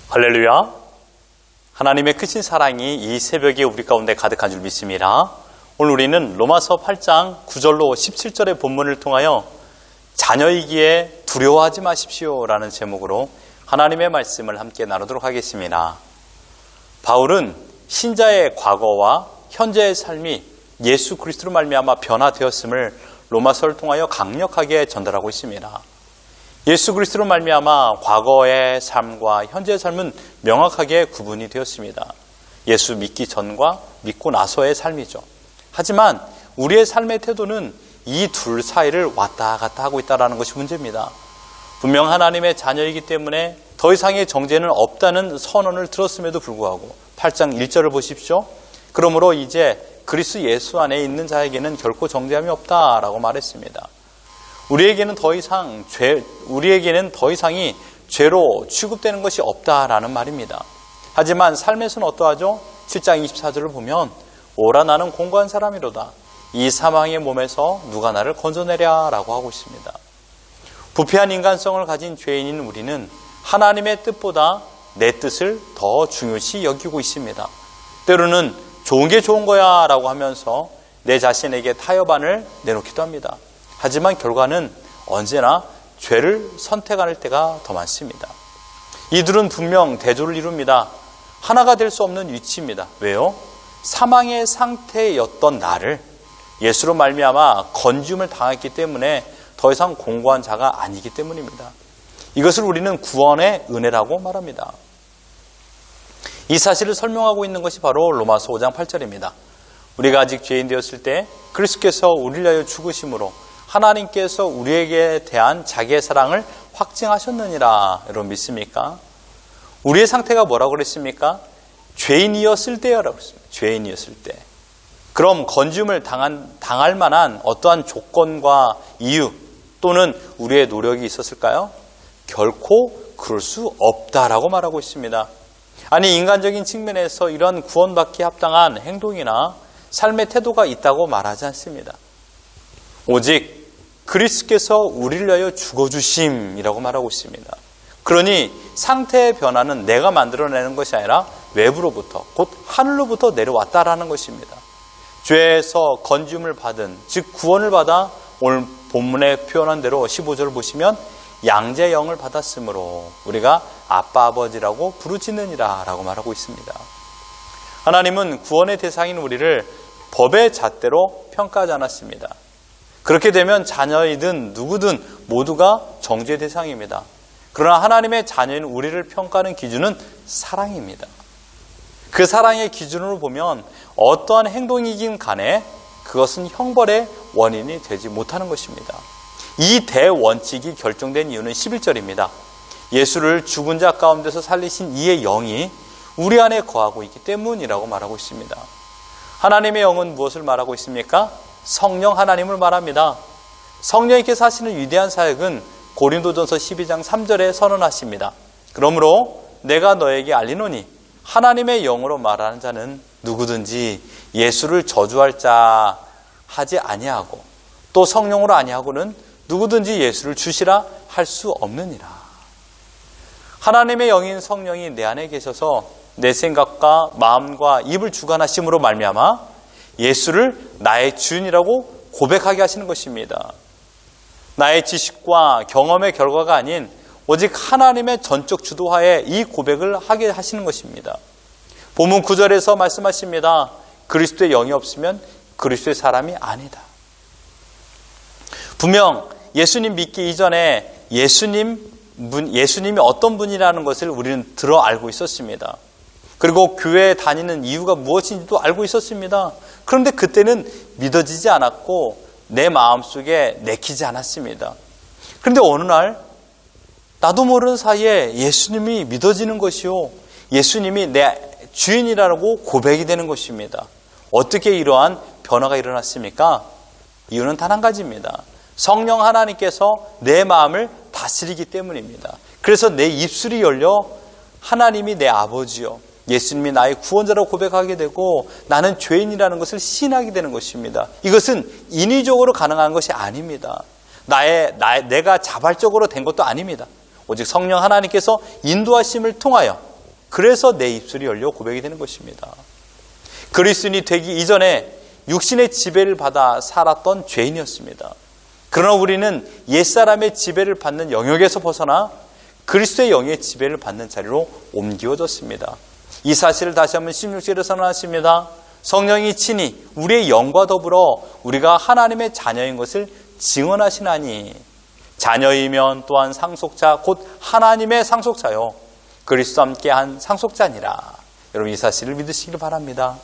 할렐루야. 하나님의 크신 사랑이 이 새벽에 우리 가운데 가득한 줄 믿습니다. 오늘 우리는 로마서 8장 9절로 17절의 본문을 통하여 자녀이기에 두려워하지 마십시오 라는 제목으로 하나님의 말씀을 함께 나누도록 하겠습니다. 바울은 신자의 과거와 현재의 삶이 예수 그리스도로 말미암아 변화되었음을 로마서를 통하여 강력하게 전달하고 있습니다. 예수 그리스도로 말미암아 과거의 삶과 현재의 삶은 명확하게 구분이 되었습니다. 예수 믿기 전과 믿고 나서의 삶이죠. 하지만 우리의 삶의 태도는 이 둘 사이를 왔다 갔다 하고 있다는 것이 문제입니다. 분명 하나님의 자녀이기 때문에 더 이상의 정죄는 없다는 선언을 들었음에도 불구하고 8장 1절을 보십시오. 그러므로 이제 그리스도 예수 안에 있는 자에게는 결코 정죄함이 없다라고 말했습니다. 우리에게는 더 이상이 죄로 취급되는 것이 없다라는 말입니다. 하지만 삶에서는 어떠하죠? 7장 24절을 보면 오라 나는 공고한 사람이로다. 이 사망의 몸에서 누가 나를 건져내랴 라고 하고 있습니다. 부패한 인간성을 가진 죄인인 우리는 하나님의 뜻보다 내 뜻을 더 중요시 여기고 있습니다. 때로는 좋은 게 좋은 거야 라고 하면서 내 자신에게 타협안을 내놓기도 합니다. 하지만 결과는 언제나 죄를 선택할 때가 더 많습니다. 이들은 분명 대조를 이룹니다. 하나가 될 수 없는 위치입니다. 왜요? 사망의 상태였던 나를 예수로 말미암아 건짐을 당했기 때문에 더 이상 공고한 자가 아니기 때문입니다. 이것을 우리는 구원의 은혜라고 말합니다. 이 사실을 설명하고 있는 것이 바로 로마서 5장 8절입니다. 우리가 아직 죄인 되었을 때 그리스도께서 우리를 위하여 죽으심으로 하나님께서 우리에게 대한 자기의 사랑을 확증하셨느니라. 여러분 믿습니까? 우리의 상태가 뭐라고 그랬습니까? 죄인이었을 때라고 했습니다. 죄인이었을 때. 그럼 건짐을 당할 만한 어떠한 조건과 이유 또는 우리의 노력이 있었을까요? 결코 그럴 수 없다라고 말하고 있습니다. 아니 인간적인 측면에서 이러한 구원받기에 합당한 행동이나 삶의 태도가 있다고 말하지 않습니다. 오직 그리스도께서 우리를 위하여 죽어주심이라고 말하고 있습니다. 그러니 상태의 변화는 내가 만들어내는 것이 아니라 외부로부터 곧 하늘로부터 내려왔다라는 것입니다. 죄에서 건짐을 받은 즉 구원을 받아 오늘 본문에 표현한 대로 15절을 보시면 양자의 영을 받았으므로 우리가 아빠 아버지라고 부르짖느니라 라고 말하고 있습니다. 하나님은 구원의 대상인 우리를 법의 잣대로 평가하지 않았습니다. 그렇게 되면 자녀이든 누구든 모두가 정죄 대상입니다. 그러나 하나님의 자녀인 우리를 평가하는 기준은 사랑입니다. 그 사랑의 기준으로 보면 어떠한 행동이긴 간에 그것은 형벌의 원인이 되지 못하는 것입니다. 이 대원칙이 결정된 이유는 11절입니다. 예수를 죽은 자 가운데서 살리신 이의 영이 우리 안에 거하고 있기 때문이라고 말하고 있습니다. 하나님의 영은 무엇을 말하고 있습니까? 성령 하나님을 말합니다. 성령님께서 하시는 위대한 사역은 고린도전서 12장 3절에 선언하십니다. 그러므로 내가 너에게 알리노니 하나님의 영으로 말하는 자는 누구든지 예수를 저주할 자 하지 아니하고 또 성령으로 아니하고는 누구든지 예수를 주시라 할 수 없느니라. 하나님의 영인 성령이 내 안에 계셔서 내 생각과 마음과 입을 주관하심으로 말미암아 예수를 나의 주인이라고 고백하게 하시는 것입니다. 나의 지식과 경험의 결과가 아닌 오직 하나님의 전적 주도하에 이 고백을 하게 하시는 것입니다. 본문 9절에서 말씀하십니다. 그리스도의 영이 없으면 그리스도의 사람이 아니다. 분명 예수님 믿기 이전에 예수님이 어떤 분이라는 것을 우리는 들어 알고 있었습니다. 그리고 교회에 다니는 이유가 무엇인지도 알고 있었습니다. 그런데 그때는 믿어지지 않았고 내 마음속에 내키지 않았습니다. 그런데 어느 날 나도 모르는 사이에 예수님이 믿어지는 것이요. 예수님이 내 주인이라고 고백이 되는 것입니다. 어떻게 이러한 변화가 일어났습니까? 이유는 단 한 가지입니다. 성령 하나님께서 내 마음을 다스리기 때문입니다. 그래서 내 입술이 열려 하나님이 내 아버지요. 예수님이 나의 구원자라고 고백하게 되고 나는 죄인이라는 것을 시인하게 되는 것입니다. 이것은 인위적으로 가능한 것이 아닙니다. 내가 자발적으로 된 것도 아닙니다. 오직 성령 하나님께서 인도하심을 통하여 그래서 내 입술이 열려 고백이 되는 것입니다. 그리스도인이 되기 이전에 육신의 지배를 받아 살았던 죄인이었습니다. 그러나 우리는 옛사람의 지배를 받는 영역에서 벗어나 그리스도의 영의 지배를 받는 자리로 옮겨졌습니다. 이 사실을 다시 한번 16절에 선언하십니다. 성령이 친히 우리의 영과 더불어 우리가 하나님의 자녀인 것을 증언하시나니 자녀이면 또한 상속자 곧 하나님의 상속자요 그리스도와 함께한 상속자니라. 여러분 이 사실을 믿으시길 바랍니다.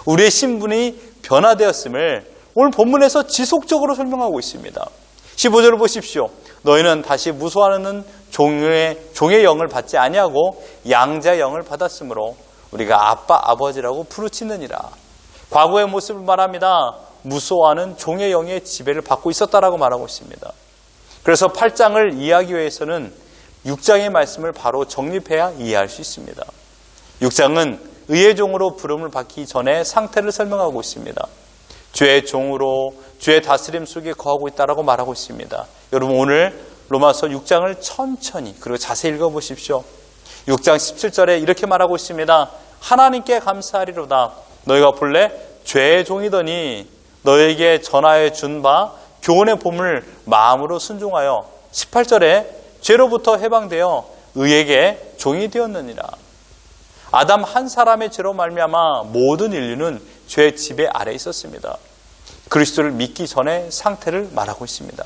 우리의 신분이 변화되었음을 오늘 본문에서 지속적으로 설명하고 있습니다. 15절을 보십시오. 너희는 다시 무소하는 종의 영을 받지 아니하고 양자의 영을 받았으므로 우리가 아빠 아버지라고 부르짖느니라. 과거의 모습을 말합니다. 무소하는 종의 영의 지배를 받고 있었다라고 말하고 있습니다. 그래서 8장을 이해하기 위해서는 6장의 말씀을 바로 정립해야 이해할 수 있습니다. 6장은 의의 종으로 부름을 받기 전에 상태를 설명하고 있습니다. 죄의 종으로 죄의 다스림 속에 거하고 있다라고 말하고 있습니다. 여러분 오늘 로마서 6장을 천천히 그리고 자세히 읽어보십시오. 6장 17절에 이렇게 말하고 있습니다. 하나님께 감사하리로다. 너희가 본래 죄의 종이더니 너에게 전하여 준 바 교훈의 봄을 마음으로 순종하여 18절에 죄로부터 해방되어 의에게 종이 되었느니라. 아담 한 사람의 죄로 말미암아 모든 인류는 죄의 지배 아래 있었습니다. 그리스도를 믿기 전의 상태를 말하고 있습니다.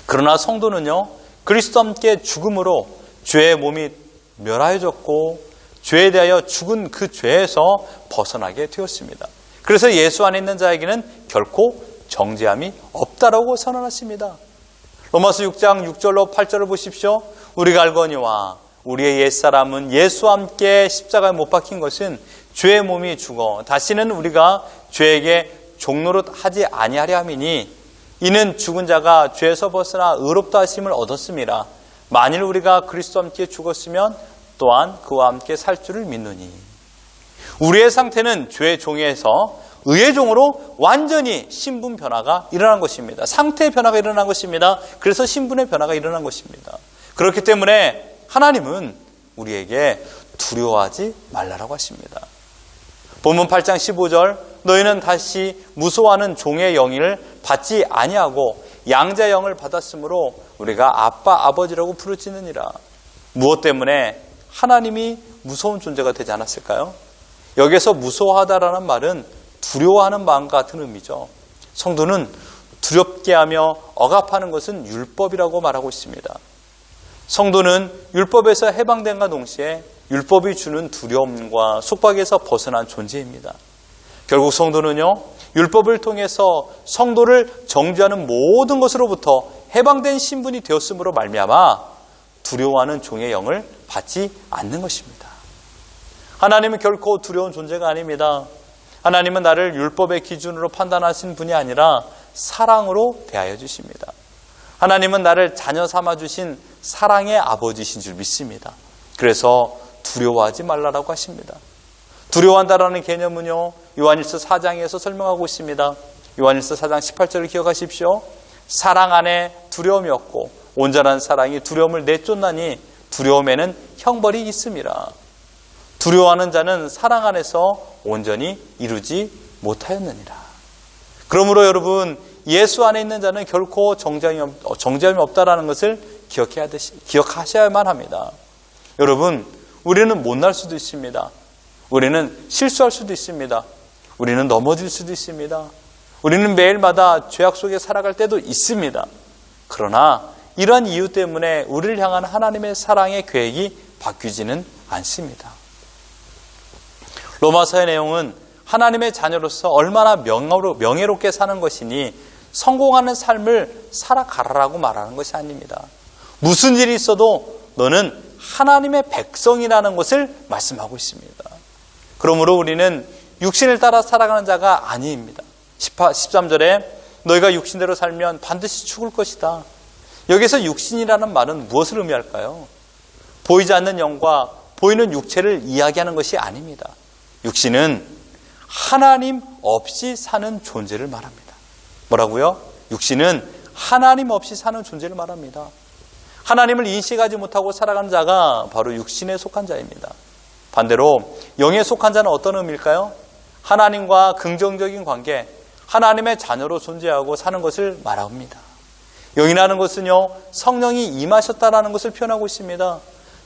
그러나 성도는요, 그리스도와 함께 죽음으로 죄의 몸이 멸하여졌고 죄에 대하여 죽은 그 죄에서 벗어나게 되었습니다. 그래서 예수 안에 있는 자에게는 결코 정죄함이 없다라고 선언하십니다. 로마서 6장 6절로 8절을 보십시오. 우리가 알거니와 우리의 옛사람은 예수와 함께 십자가에 못 박힌 것은 죄의 몸이 죽어 다시는 우리가 죄에게 종노릇하지 아니하려 함이니 이는 죽은 자가 죄에서 벗어나 의롭다 하심을 얻었음이라. 만일 우리가 그리스도와 함께 죽었으면 또한 그와 함께 살 줄을 믿노니. 우리의 상태는 죄의 종에서 의의 종으로 완전히 신분 변화가 일어난 것입니다. 상태의 변화가 일어난 것입니다. 그래서 신분의 변화가 일어난 것입니다. 그렇기 때문에 하나님은 우리에게 두려워하지 말라라고 하십니다. 본문 8장 15절 너희는 다시 무소하는 종의 영을 받지 아니하고 양자의 영을 받았으므로 우리가 아빠 아버지라고 부르짖느니라. 무엇 때문에 하나님이 무서운 존재가 되지 않았을까요? 여기서 무서워하다라는 말은 두려워하는 마음과 같은 의미죠. 성도는 두렵게 하며 억압하는 것은 율법이라고 말하고 있습니다. 성도는 율법에서 해방된과 동시에 율법이 주는 두려움과 속박에서 벗어난 존재입니다. 결국 성도는요, 율법을 통해서 성도를 정죄하는 모든 것으로부터 해방된 신분이 되었으므로 말미암아 두려워하는 종의 영을 받지 않는 것입니다. 하나님은 결코 두려운 존재가 아닙니다. 하나님은 나를 율법의 기준으로 판단하신 분이 아니라 사랑으로 대하여 주십니다. 하나님은 나를 자녀 삼아 주신 사랑의 아버지신 줄 믿습니다. 그래서 두려워하지 말라라고 하십니다. 두려워한다라는 개념은요, 요한일서 4장에서 설명하고 있습니다. 요한일서 4장 18절을 기억하십시오. 사랑 안에 두려움이 없고 온전한 사랑이 두려움을 내쫓나니 두려움에는 형벌이 있음이라. 두려워하는 자는 사랑 안에서 온전히 이루지 못하였느니라. 그러므로 여러분, 예수 안에 있는 자는 결코 정죄함이 없다라는 것을 기억하셔야만 합니다. 여러분, 우리는 못날 수도 있습니다. 우리는 실수할 수도 있습니다. 우리는 넘어질 수도 있습니다. 우리는 매일마다 죄악 속에 살아갈 때도 있습니다. 그러나 이러한 이유 때문에 우리를 향한 하나님의 사랑의 계획이 바뀌지는 않습니다. 로마서의 내용은 하나님의 자녀로서 얼마나 명예롭게 사는 것이니 성공하는 삶을 살아가라라고 말하는 것이 아닙니다. 무슨 일이 있어도 너는 하나님의 백성이라는 것을 말씀하고 있습니다. 그러므로 우리는 육신을 따라 살아가는 자가 아닙니다. 13절에 너희가 육신대로 살면 반드시 죽을 것이다. 여기서 육신이라는 말은 무엇을 의미할까요? 보이지 않는 영과 보이는 육체를 이야기하는 것이 아닙니다. 육신은 하나님 없이 사는 존재를 말합니다. 뭐라고요? 육신은 하나님 없이 사는 존재를 말합니다. 하나님을 인식하지 못하고 살아가는 자가 바로 육신에 속한 자입니다. 반대로 영에 속한 자는 어떤 의미일까요? 하나님과 긍정적인 관계, 하나님의 자녀로 존재하고 사는 것을 말합니다. 영이라는 것은요, 성령이 임하셨다라는 것을 표현하고 있습니다.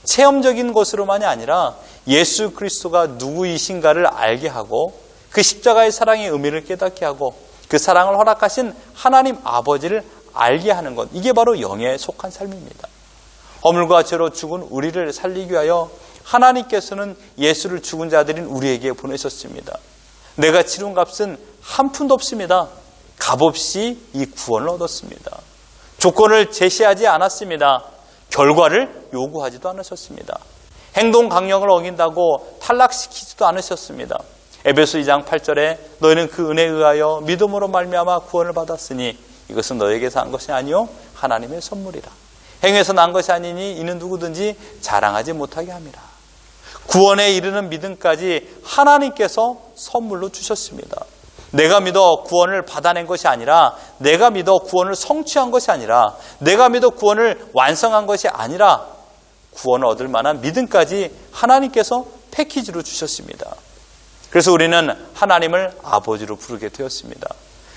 체험적인 것으로만이 아니라 예수 그리스도가 누구이신가를 알게 하고 그 십자가의 사랑의 의미를 깨닫게 하고 그 사랑을 허락하신 하나님 아버지를 알게 하는 것, 이게 바로 영에 속한 삶입니다. 허물과 죄로 죽은 우리를 살리기 위하여 하나님께서는 예수를 죽은 자들인 우리에게 보내셨습니다. 내가 치른 값은 한 푼도 없습니다. 값없이 이 구원을 얻었습니다. 조건을 제시하지 않았습니다. 결과를 요구하지도 않으셨습니다. 행동 강령을 어긴다고 탈락시키지도 않으셨습니다. 에베소 2장 8절에 너희는 그 은혜에 의하여 믿음으로 말미암아 구원을 받았으니 이것은 너에게서 난 것이 아니요 하나님의 선물이라. 행위에서 난 것이 아니니 이는 누구든지 자랑하지 못하게 함이라. 구원에 이르는 믿음까지 하나님께서 선물로 주셨습니다. 내가 믿어 구원을 받아낸 것이 아니라, 내가 믿어 구원을 성취한 것이 아니라, 내가 믿어 구원을 완성한 것이 아니라 구원을 얻을 만한 믿음까지 하나님께서 패키지로 주셨습니다. 그래서 우리는 하나님을 아버지로 부르게 되었습니다.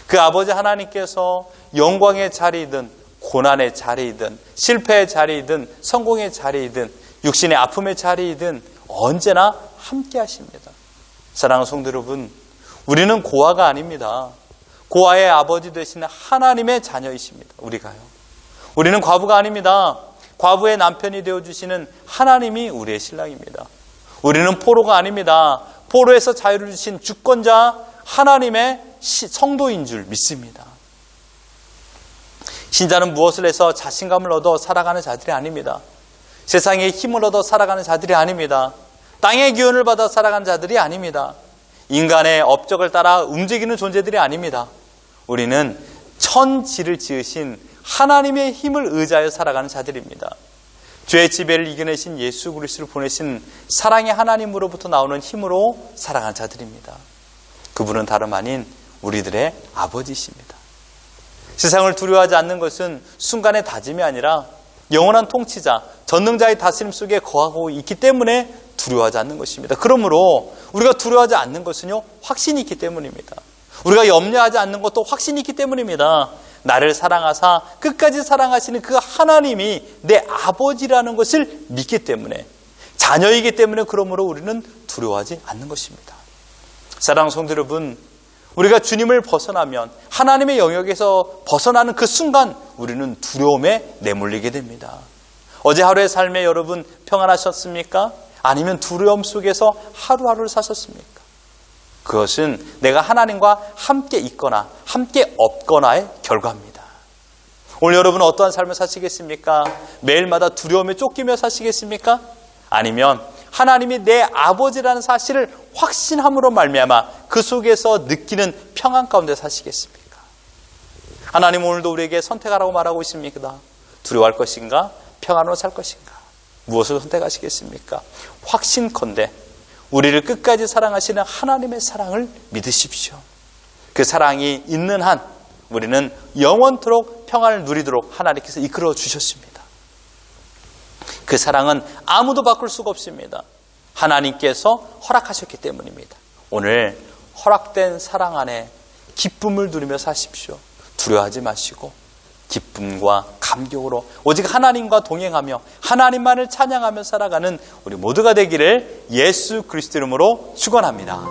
그 아버지 하나님께서 영광의 자리이든 고난의 자리이든 실패의 자리이든 성공의 자리이든 육신의 아픔의 자리이든 언제나 함께 하십니다. 사랑하는 성도 여러분, 우리는 고아가 아닙니다. 고아의 아버지 되신 하나님의 자녀이십니다. 우리가요. 우리는 과부가 아닙니다. 과부의 남편이 되어주시는 하나님이 우리의 신랑입니다. 우리는 포로가 아닙니다. 포로에서 자유를 주신 주권자 하나님의 성도인 줄 믿습니다. 신자는 무엇을 해서 자신감을 얻어 살아가는 자들이 아닙니다. 세상에 힘을 얻어 살아가는 자들이 아닙니다. 땅의 기운을 받아 살아가는 자들이 아닙니다. 인간의 업적을 따라 움직이는 존재들이 아닙니다. 우리는 천지를 지으신 하나님의 힘을 의지하여 살아가는 자들입니다. 죄의 지배를 이겨내신 예수 그리스도를 보내신 사랑의 하나님으로부터 나오는 힘으로 살아가는 자들입니다. 그분은 다름 아닌 우리들의 아버지이십니다. 세상을 두려워하지 않는 것은 순간의 다짐이 아니라 영원한 통치자, 전능자의 다스림 속에 거하고 있기 때문에 두려워하지 않는 것입니다. 그러므로 우리가 두려워하지 않는 것은요, 확신이 있기 때문입니다. 우리가 염려하지 않는 것도 확신이 있기 때문입니다. 나를 사랑하사 끝까지 사랑하시는 그 하나님이 내 아버지라는 것을 믿기 때문에, 자녀이기 때문에 그러므로 우리는 두려워하지 않는 것입니다. 사랑하는 성도 여러분, 우리가 주님을 벗어나면, 하나님의 영역에서 벗어나는 그 순간 우리는 두려움에 내몰리게 됩니다. 어제 하루의 삶에 여러분 평안하셨습니까? 아니면 두려움 속에서 하루하루를 사셨습니까? 그것은 내가 하나님과 함께 있거나 함께 없거나의 결과입니다. 오늘 여러분은 어떠한 삶을 사시겠습니까? 매일마다 두려움에 쫓기며 사시겠습니까? 아니면 하나님이 내 아버지라는 사실을 확신함으로 말미암아 그 속에서 느끼는 평안 가운데 사시겠습니까? 하나님 오늘도 우리에게 선택하라고 말하고 있습니다. 두려워할 것인가? 평안으로 살 것인가? 무엇을 선택하시겠습니까? 확신컨대 우리를 끝까지 사랑하시는 하나님의 사랑을 믿으십시오. 그 사랑이 있는 한 우리는 영원토록 평안을 누리도록 하나님께서 이끌어 주셨습니다. 그 사랑은 아무도 바꿀 수가 없습니다. 하나님께서 허락하셨기 때문입니다. 오늘 허락된 사랑 안에 기쁨을 누리며 사십시오. 두려워하지 마시고 기쁨과 감격으로 오직 하나님과 동행하며 하나님만을 찬양하며 살아가는 우리 모두가 되기를 예수 그리스도 이름으로 축원합니다.